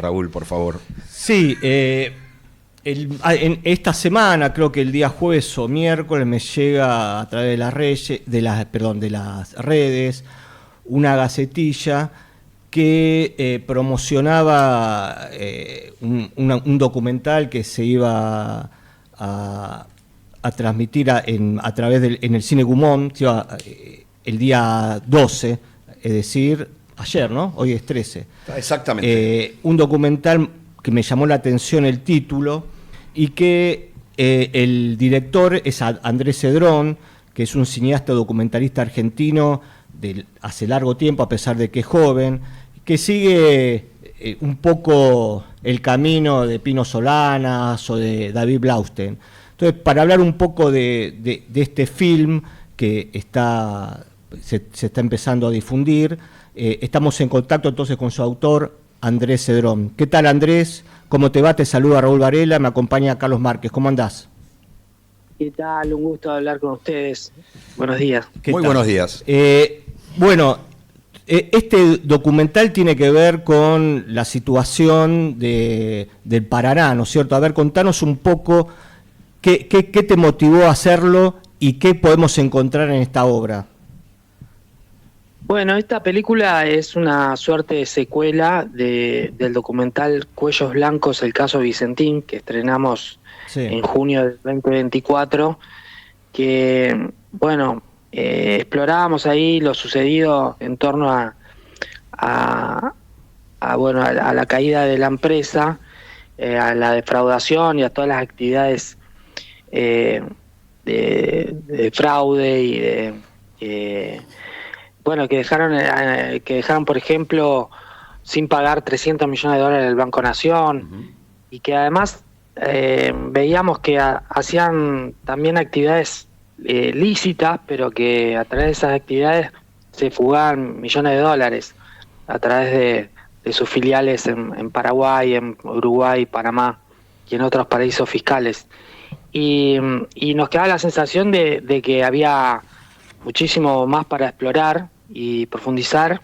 Raúl, por favor. Sí, en esta semana, creo que el día jueves o miércoles, me llega a través de las redes una gacetilla que promocionaba un documental que se iba a transmitir a través en el Cine Gumón, el día 12, es decir, ayer, ¿no? Hoy es 13. Exactamente. Un documental que me llamó la atención el título y que el director es Andrés Cedrón, que es un cineasta documentalista argentino hace largo tiempo, a pesar de que es joven, que sigue un poco el camino de Pino Solanas o de David Blaustein. Entonces, para hablar un poco de este film que se está empezando a difundir, estamos en contacto entonces con su autor, Andrés Cedrón. ¿Qué tal, Andrés? ¿Cómo te va? Te saluda Raúl Varela, me acompaña Carlos Márquez. ¿Cómo andás? ¿Qué tal? Un gusto hablar con ustedes. Buenos días. Muy buenos días. Este documental tiene que ver con la situación del Paraná, ¿no es cierto? A ver, contanos un poco qué te motivó a hacerlo y qué podemos encontrar en esta obra. Bueno, esta película es una suerte de secuela del documental Cuellos Blancos, el caso Vicentín, que estrenamos en junio del 2024, que, bueno, explorábamos ahí lo sucedido en torno a la caída de la empresa, a la defraudación y a todas las actividades de fraude y que dejaron, por ejemplo, sin pagar $300 millones del Banco Nación, y que además veíamos que hacían también actividades lícitas, pero que a través de esas actividades se fugaban millones de dólares a través de sus filiales en Paraguay, en Uruguay, Panamá y en otros paraísos fiscales. Y nos quedaba la sensación de que había muchísimo más para explorar y profundizar,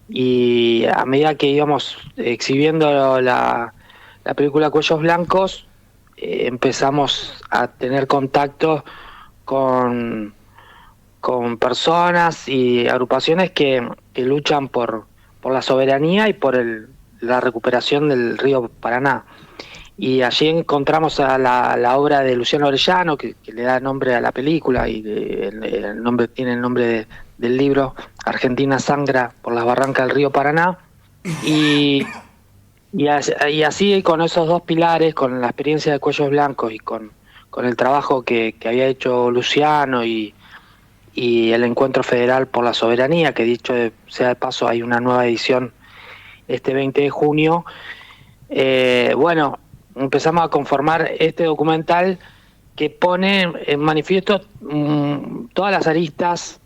y a medida que íbamos exhibiendo la película Cuellos Blancos, empezamos a tener contacto con personas y agrupaciones que luchan por la soberanía y por la recuperación del río Paraná. Y allí encontramos a la obra de Luciano Orellano, que le da nombre a la película, y tiene el nombre del libro, Argentina sangra por las barrancas del río Paraná. Y así, con esos dos pilares, con la experiencia de Cuellos Blancos y con el trabajo que había hecho Luciano y el Encuentro Federal por la Soberanía, que dicho sea de paso, hay una nueva edición este 20 de junio, empezamos a conformar este documental que pone en manifiesto todas las aristas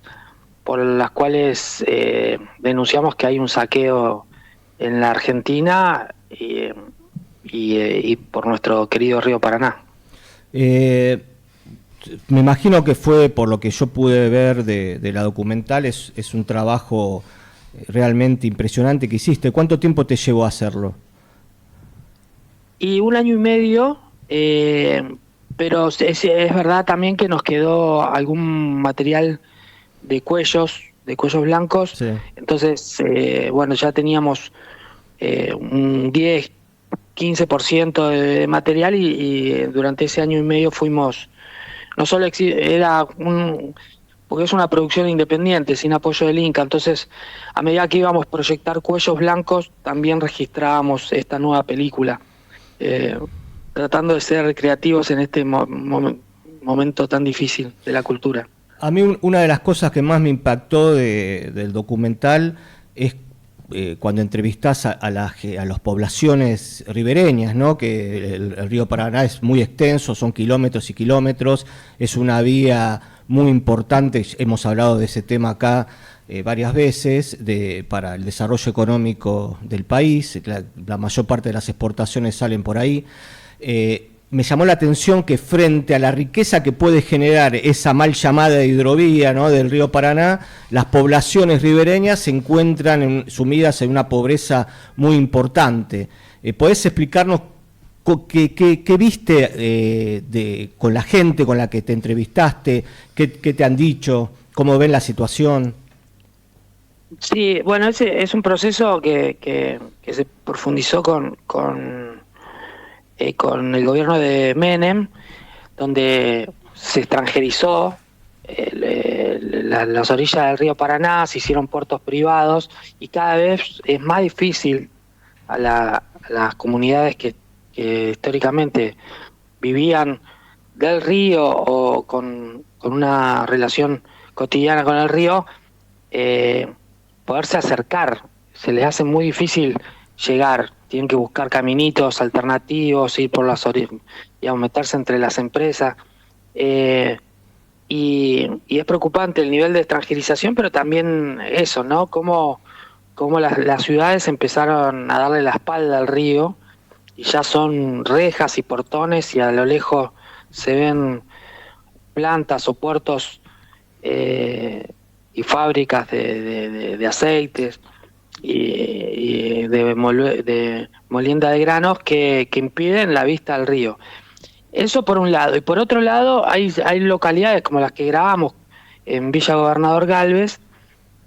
por las cuales denunciamos que hay un saqueo en la Argentina y por nuestro querido río Paraná. Me imagino que fue, por lo que yo pude ver de la documental, es un trabajo realmente impresionante que hiciste. ¿Cuánto tiempo te llevó a hacerlo? Y 1 año y medio, pero es verdad también que nos quedó algún material de cuellos blancos. Sí. Entonces, ya teníamos un 10-15% de material, y durante ese año y medio fuimos, no solo porque es una producción independiente, sin apoyo del Inca, entonces a medida que íbamos a proyectar Cuellos Blancos, también registrábamos esta nueva película. Tratando de ser creativos en este momento tan difícil de la cultura. A mí una de las cosas que más me impactó del documental es cuando entrevistás a las poblaciones ribereñas, ¿no? Que el río Paraná es muy extenso, son kilómetros y kilómetros, es una vía muy importante, hemos hablado de ese tema acá varias veces, para el desarrollo económico del país. La mayor parte de las exportaciones salen por ahí. Me llamó la atención que frente a la riqueza que puede generar esa mal llamada hidrovía, ¿no?, del río Paraná, las poblaciones ribereñas se encuentran sumidas en una pobreza muy importante. ¿Podés explicarnos qué viste con la gente con la que te entrevistaste? ¿Qué te han dicho? ¿Cómo ven la situación? Sí, bueno, ese es un proceso que se profundizó con el gobierno de Menem, donde se extranjerizó las orillas del río Paraná, se hicieron puertos privados y cada vez es más difícil a las comunidades que históricamente vivían del río o con una relación cotidiana con el río, poderse acercar. Se les hace muy difícil llegar, tienen que buscar caminitos alternativos, ir por las orillas, digamos, meterse entre las empresas. Y es preocupante el nivel de extranjerización, pero también eso, ¿no? Cómo las ciudades empezaron a darle la espalda al río y ya son rejas y portones y a lo lejos se ven plantas o puertos y fábricas de aceites y de molienda de granos que impiden la vista al río. Eso por un lado. Y por otro lado hay localidades como las que grabamos en Villa Gobernador Galvez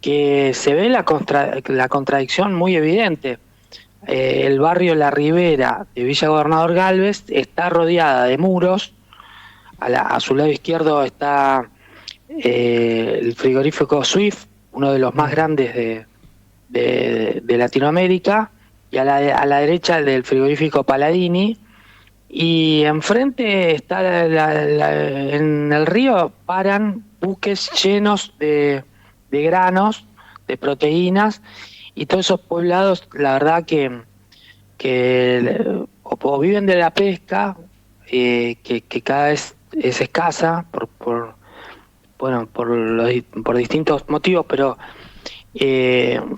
que se ve la contradicción muy evidente. El barrio La Ribera de Villa Gobernador Galvez está rodeada de muros. A su lado izquierdo está el frigorífico Swift, uno de los más grandes de Latinoamérica, y a la derecha el del frigorífico Paladini, y enfrente está en el río paran buques llenos de granos, de proteínas, y todos esos poblados, la verdad que o viven de la pesca, que cada vez es escasa por distintos motivos, pero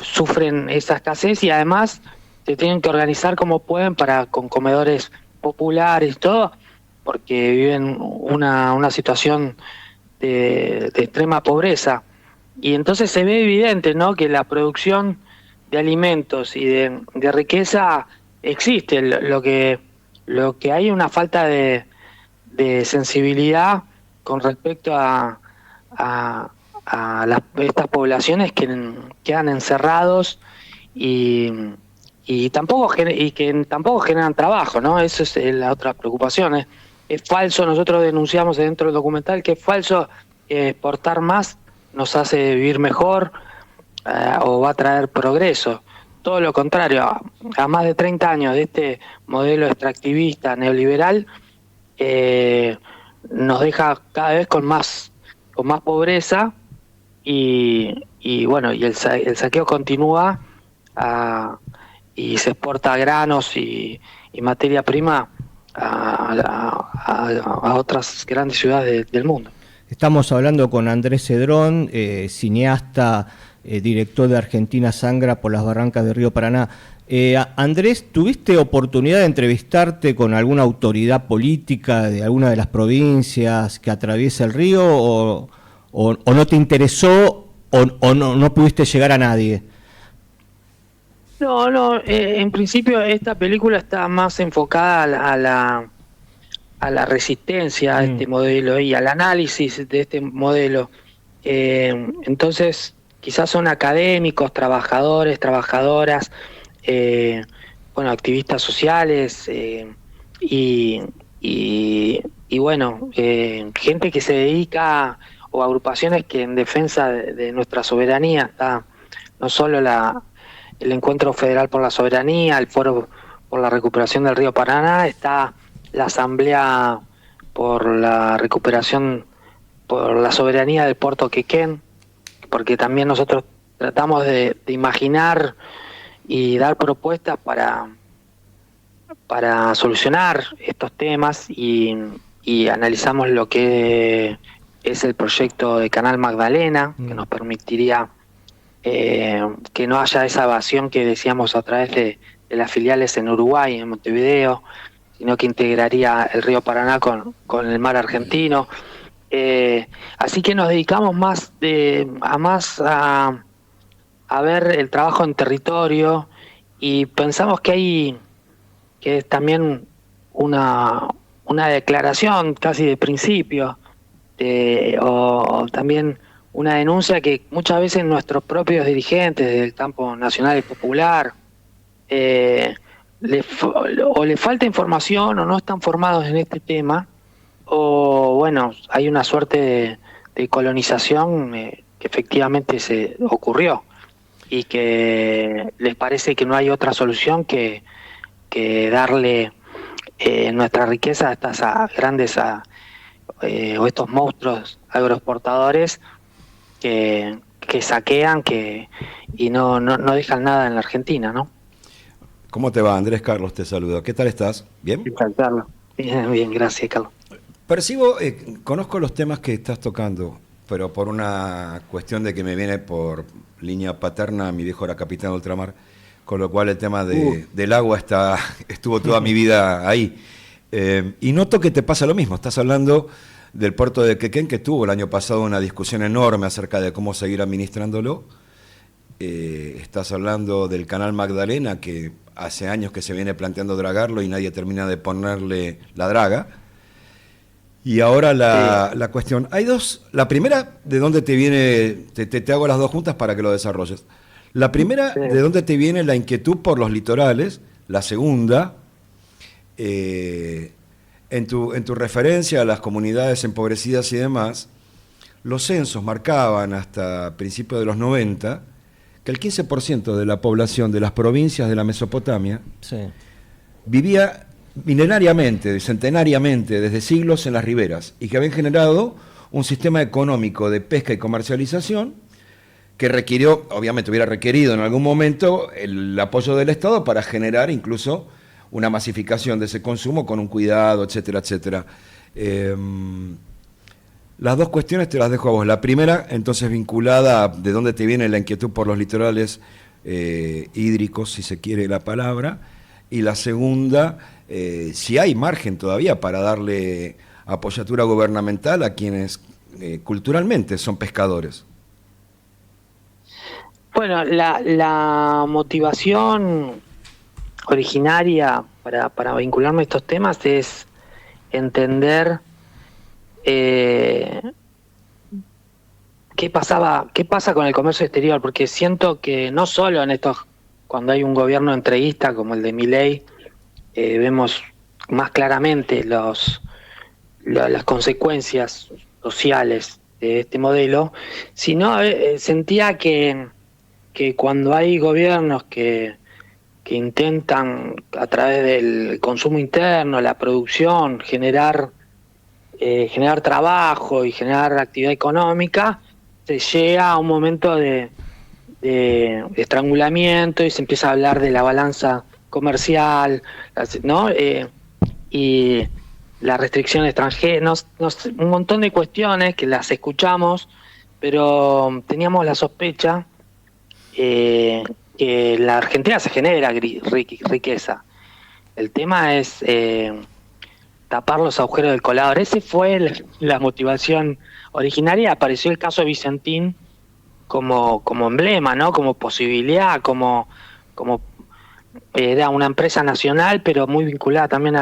sufren esa escasez y además se tienen que organizar como pueden con comedores populares y todo, porque viven una situación de extrema pobreza. Y entonces se ve evidente, ¿no?, que la producción de alimentos y de riqueza existe. Lo que hay una falta de sensibilidad con respecto a estas poblaciones que quedan encerrados y tampoco generan trabajo, ¿no? Eso es la otra preocupación. Es falso, nosotros denunciamos dentro del documental que es falso que exportar más nos hace vivir mejor o va a traer progreso. Todo lo contrario, a más de 30 años de este modelo extractivista neoliberal, nos deja cada vez con más pobreza y bueno, y el saqueo continúa y se exporta granos y materia prima a otras grandes ciudades del mundo. Estamos hablando con Andrés Cedrón, cineasta, director de Argentina Sangra por las Barrancas del Río Paraná. Andrés, ¿tuviste oportunidad de entrevistarte con alguna autoridad política de alguna de las provincias que atraviesa el río o no te interesó o no pudiste llegar a nadie? No, en principio esta película está más enfocada a la resistencia a este modelo y al análisis de este modelo. Entonces, quizás son académicos, trabajadores, trabajadoras, activistas sociales y bueno, gente que se dedica o agrupaciones que en defensa de nuestra soberanía está no solo el Encuentro Federal por la Soberanía, el Foro por la Recuperación del Río Paraná, está la Asamblea por la Recuperación, por la Soberanía del Puerto Quequén, porque también nosotros tratamos de imaginar y dar propuestas para solucionar estos temas y analizamos lo que es el proyecto de Canal Magdalena, que nos permitiría que no haya esa evasión que decíamos a través de las filiales en Uruguay, en Montevideo, sino que integraría el río Paraná con el mar argentino. Así que nos dedicamos más a ver el trabajo en territorio y pensamos que que es también una declaración casi de principio, o también una denuncia que muchas veces nuestros propios dirigentes del campo nacional y popular o le falta información o no están formados en este tema, o bueno, hay una suerte de colonización que efectivamente se ocurrió y que les parece que no hay otra solución que darle nuestra riqueza a estas grandes o estos monstruos agroexportadores que saquean y no dejan nada en la Argentina, ¿no? ¿Cómo te va? Andrés Carlos te saluda. ¿Qué tal estás? ¿Bien? ¿Qué tal, Carlos? Bien, gracias, Carlos. Percibo, conozco los temas que estás tocando, pero por una cuestión de que me viene por línea paterna, mi viejo era capitán de ultramar, con lo cual el tema del agua estuvo toda mi vida ahí. Y noto que te pasa lo mismo, estás hablando del puerto de Quequén, que tuvo el año pasado una discusión enorme acerca de cómo seguir administrándolo. Estás hablando del canal Magdalena, que hace años que se viene planteando dragarlo y nadie termina de ponerle la draga. Y ahora la cuestión, hay dos. La primera, ¿de dónde te viene? Te hago las dos juntas para que lo desarrolles. La primera, ¿de dónde te viene la inquietud por los litorales? La segunda, en tu referencia a las comunidades empobrecidas y demás, los censos marcaban hasta principios de los 90 que el 15% de la población de las provincias de la Mesopotamia vivía milenariamente, centenariamente, desde siglos en las riberas, y que habían generado un sistema económico de pesca y comercialización que requirió, obviamente hubiera requerido en algún momento el apoyo del Estado para generar incluso una masificación de ese consumo con un cuidado, etcétera, etcétera. Las dos cuestiones te las dejo a vos. La primera, entonces, vinculada a de dónde te viene la inquietud por los litorales hídricos, si se quiere la palabra, y la segunda, si hay margen todavía para darle apoyatura gubernamental a quienes culturalmente son pescadores. Bueno, la motivación originaria para vincularme a estos temas es entender qué pasa con el comercio exterior, porque siento que no solo en estos, cuando hay un gobierno entreguista como el de Milei, vemos más claramente las consecuencias sociales de este modelo, sino sentía que cuando hay gobiernos que intentan a través del consumo interno, la producción, generar trabajo y generar actividad económica, se llega a un momento de estrangulamiento y se empieza a hablar de la balanza comercial, ¿no? Y la restricción extranjera, un montón de cuestiones que las escuchamos, pero teníamos la sospecha que la Argentina se genera riqueza. El tema es tapar los agujeros del colador. Esa fue la motivación originaria. Apareció el caso de Vicentín como emblema, ¿no? Como posibilidad, como era una empresa nacional, pero muy vinculada también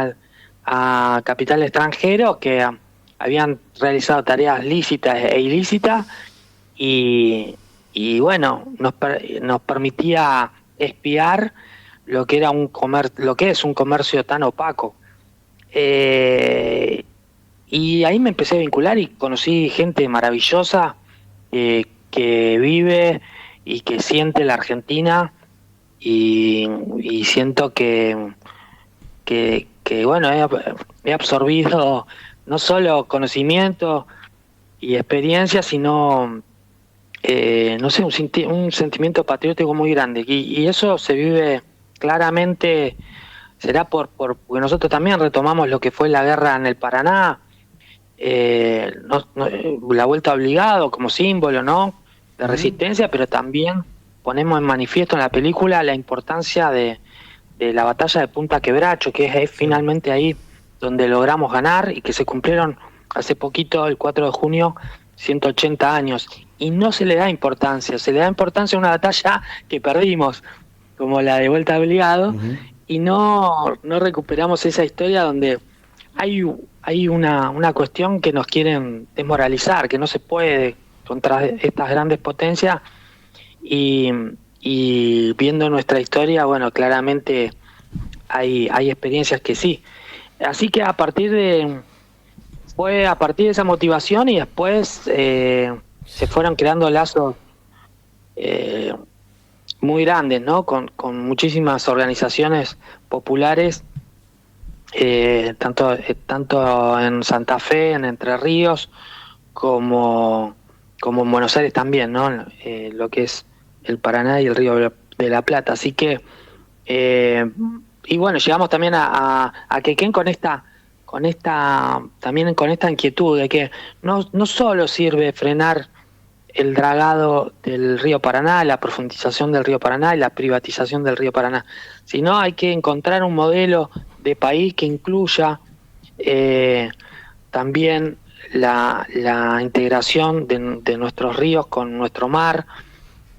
a capital extranjero, que habían realizado tareas lícitas e ilícitas, y bueno, nos permitía espiar lo que era lo que es un comercio tan opaco. Y ahí me empecé a vincular y conocí gente maravillosa que vive y que siente la Argentina, y siento que bueno, he absorbido no solo conocimiento y experiencia, sino no sé, un sentimiento patriótico muy grande, y eso se vive claramente. Será porque nosotros también retomamos lo que fue la guerra en el Paraná, la vuelta obligado como símbolo, ¿no?, de resistencia, pero también ponemos en manifiesto en la película la importancia de la batalla de Punta Quebracho, que es finalmente ahí donde logramos ganar, y que se cumplieron hace poquito, el 4 de junio, 180 años. Y no se le da importancia, se le da importancia a una batalla que perdimos, como la de vuelta obligado, y no recuperamos esa historia donde hay una cuestión que nos quieren desmoralizar, que no se puede contra estas grandes potencias, y viendo nuestra historia, bueno, claramente hay experiencias que sí. Así que fue a partir de esa motivación, y después se fueron creando lazos muy grandes, ¿no? Con muchísimas organizaciones populares, tanto en Santa Fe, en Entre Ríos, como en Buenos Aires también, ¿no? Lo que es el Paraná y el Río de la Plata. Así que, y bueno, llegamos también a Quequén también con esta inquietud de que no solo sirve frenar el dragado del río Paraná, la profundización del río Paraná y la privatización del río Paraná, sino hay que encontrar un modelo de país que incluya también la integración de nuestros ríos con nuestro mar,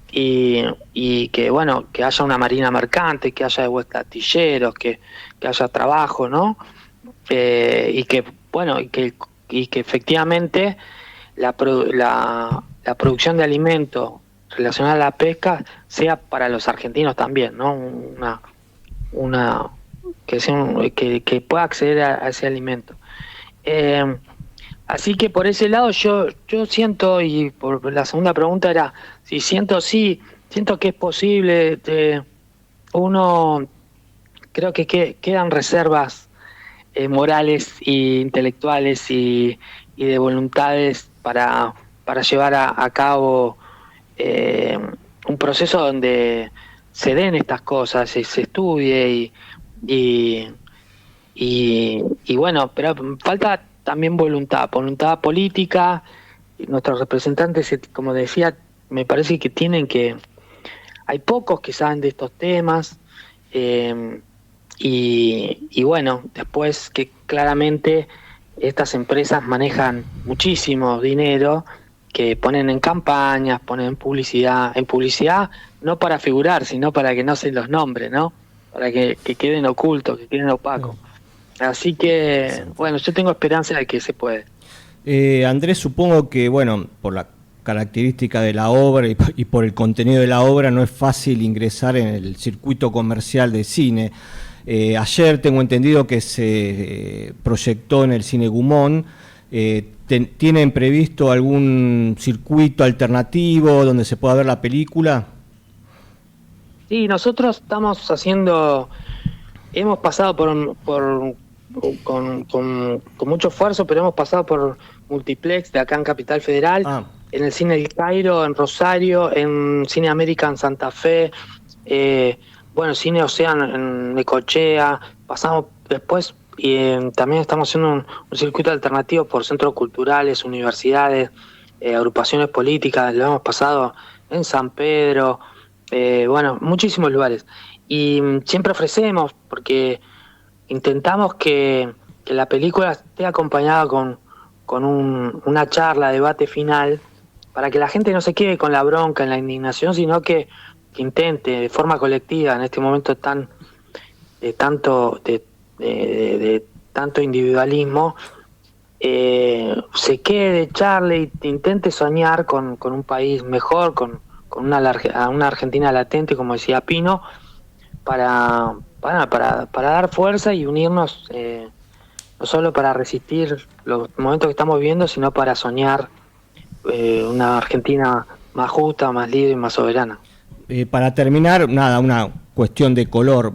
y que bueno, que haya una marina mercante, que haya de vuelta astilleros, que haya trabajo, ¿no? Y que bueno, y que efectivamente la producción de alimentos relacionada a la pesca sea para los argentinos también, ¿no? Que pueda acceder a ese alimento. Así que por ese lado yo siento, y por la segunda pregunta era si siento que es posible. Uno creo que quedan reservas morales e intelectuales y de voluntades para llevar a cabo un proceso donde se den estas cosas, se estudie y bueno, pero falta también voluntad política. Nuestros representantes, como decía, me parece que hay pocos que saben de estos temas, y bueno, después que claramente estas empresas manejan muchísimo dinero que ponen en campañas, ponen en publicidad no para figurar, sino para que no se los nombre, ¿no? Para que queden ocultos, que queden opacos. Así que, bueno, yo tengo esperanza de que se puede. Andrés, supongo que, bueno, por la característica de la obra y por el contenido de la obra, no es fácil ingresar en el circuito comercial de cine. Ayer tengo entendido que se proyectó en el Cine Gumón. ¿Tienen previsto algún circuito alternativo donde se pueda ver la película? Sí, nosotros estamos hemos pasado con mucho esfuerzo, pero hemos pasado por multiplex de acá en Capital Federal, en el Cine del Cairo, en Rosario, en Cine América en Santa Fe, bueno, Cine Océano en Necochea. Pasamos después, y también estamos haciendo un circuito alternativo por centros culturales, universidades, agrupaciones políticas. Lo hemos pasado en San Pedro, bueno, muchísimos lugares. Y siempre ofrecemos, porque intentamos que la película esté acompañada con una charla, debate final, para que la gente no se quede con la bronca, en la indignación, sino que intente de forma colectiva, en este momento de tanto individualismo, se quede, charle y intente soñar con un país mejor, con una Argentina latente, como decía Pino, para dar fuerza y unirnos, no solo para resistir los momentos que estamos viviendo, sino para soñar una Argentina más justa, más libre y más soberana. Para terminar, una cuestión de color.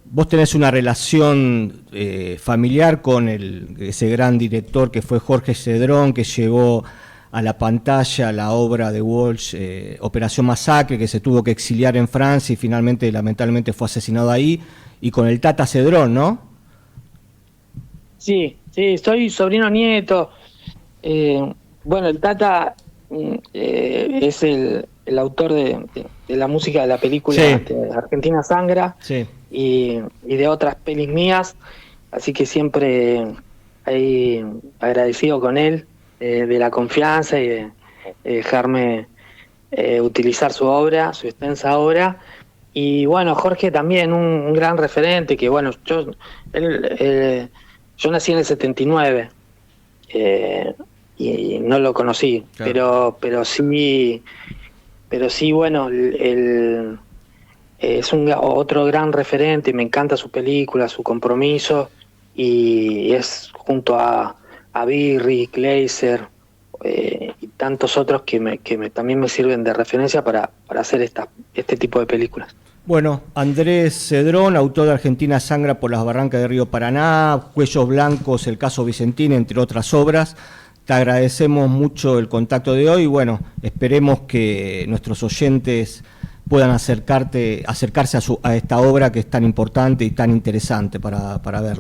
Vos tenés una relación familiar con ese gran director que fue Jorge Cedrón, que llevó a la pantalla la obra de Walsh, Operación Masacre, que se tuvo que exiliar en Francia y finalmente, lamentablemente, fue asesinado ahí, y con el Tata Cedrón, ¿no? Sí, soy sobrino nieto. Bueno, el Tata es el autor de la música de la película, sí, de Argentina Sangra, sí, y de otras pelis mías, así que siempre ahí agradecido con él, de la confianza y de dejarme utilizar su obra, su extensa obra, Y bueno, Jorge también, un gran referente, que bueno, yo nací en el 79, y no lo conocí, claro. pero sí, bueno, es otro gran referente, me encanta su película, su compromiso, y es junto a Birri, Gleiser, y tantos otros que también me sirven de referencia para hacer este tipo de películas. Bueno, Andrés Cedrón, autor de Argentina sangra por las barrancas de Río Paraná, Cuellos Blancos, el caso Vicentín, entre otras obras. Te agradecemos mucho el contacto de hoy. Bueno, esperemos que nuestros oyentes puedan acercarse a esta obra que es tan importante y tan interesante para verla.